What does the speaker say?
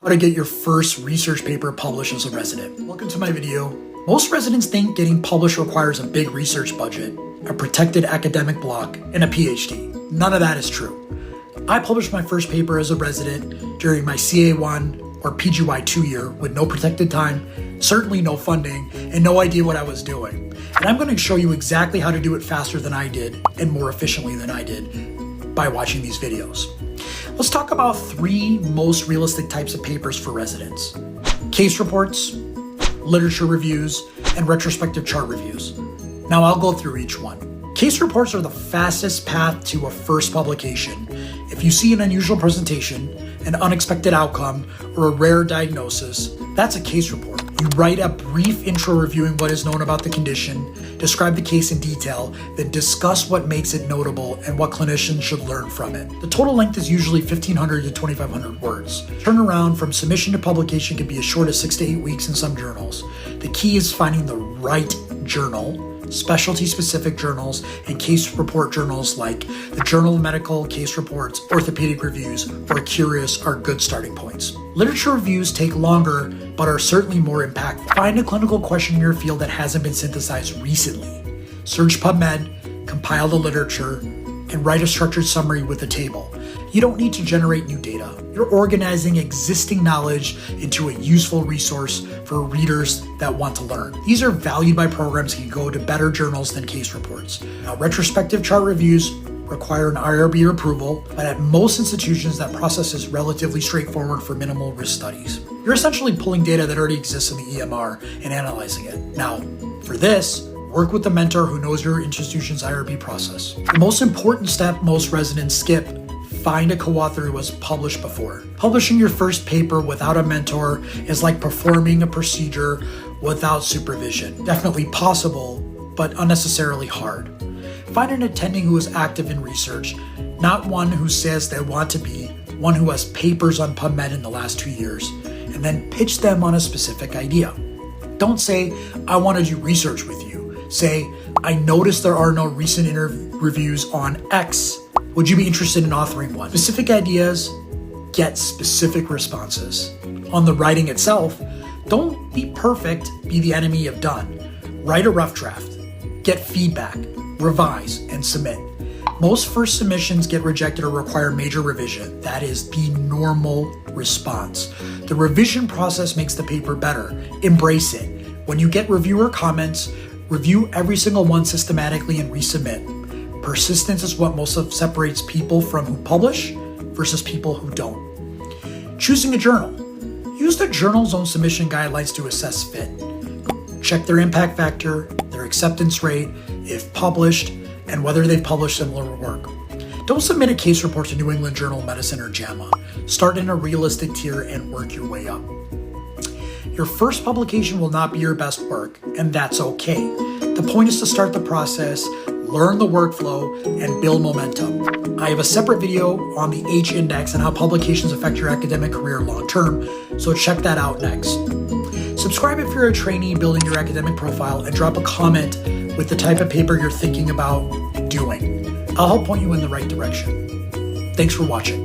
How to get your first research paper published as a resident. Welcome to my video. Most residents think getting published requires a big research budget, a protected academic block, and a PhD. None of that is true. I published my first paper as a resident during my CA1 or PGY2 year with no protected time, certainly no funding, and no idea what I was doing. And I'm going to show you exactly how to do it faster than I did and more efficiently than I did by watching these videos. Let's talk about 3 most realistic types of papers for residents: case reports, literature reviews, and retrospective chart reviews. Now I'll go through each one. Case reports are the fastest path to a first publication. If you see an unusual presentation, an unexpected outcome, or a rare diagnosis, that's a case report. You write a brief intro reviewing what is known about the condition, describe the case in detail, then discuss what makes it notable and what clinicians should learn from it. The total length is usually 1,500 to 2,500 words. Turnaround from submission to publication can be as short as 6 to 8 weeks in some journals. The key is finding the right journal. Specialty-specific journals and case report journals like the Journal of Medical Case Reports, Orthopedic Reviews, or Curious are good starting points. Literature reviews take longer, but are certainly more impactful. Find a clinical question in your field that hasn't been synthesized recently. Search PubMed, compile the literature, and write a structured summary with a table. You don't need to generate new data. You're organizing existing knowledge into a useful resource for readers that want to learn. These are valued by programs and can go to better journals than case reports. Now, retrospective chart reviews require an IRB approval, but at most institutions that process is relatively straightforward for minimal risk studies. You're essentially pulling data that already exists in the EMR and analyzing it. Now, for this, work with a mentor who knows your institution's IRB process. The most important step most residents skip: find a co-author who has published before. Publishing your first paper without a mentor is like performing a procedure without supervision. Definitely possible, but unnecessarily hard. Find an attending who is active in research, not one who says they want to be, one who has papers on PubMed in the last 2 years, and then pitch them on a specific idea. Don't say, "I want to do research with you." Say, "I noticed there are no recent reviews on X. Would you be interested in authoring one?" Specific ideas get specific responses. On the writing itself, don't be perfect, be the enemy of done. Write a rough draft, get feedback, revise, and submit. Most first submissions get rejected or require major revision. That is the normal response. The revision process makes the paper better. Embrace it. When you get reviewer comments, review every single one systematically and resubmit. Persistence is what most separates people from who publish versus people who don't. Choosing a journal. Use the journal's own submission guidelines to assess fit. Check their impact factor, their acceptance rate, if published, and whether they've published similar work. Don't submit a case report to New England Journal of Medicine or JAMA. Start in a realistic tier and work your way up. Your first publication will not be your best work, and that's okay. The point is to start the process, learn the workflow, and build momentum. I have a separate video on the H-index and how publications affect your academic career long-term, so check that out next. Subscribe if you're a trainee building your academic profile, and drop a comment with the type of paper you're thinking about doing. I'll help point you in the right direction. Thanks for watching.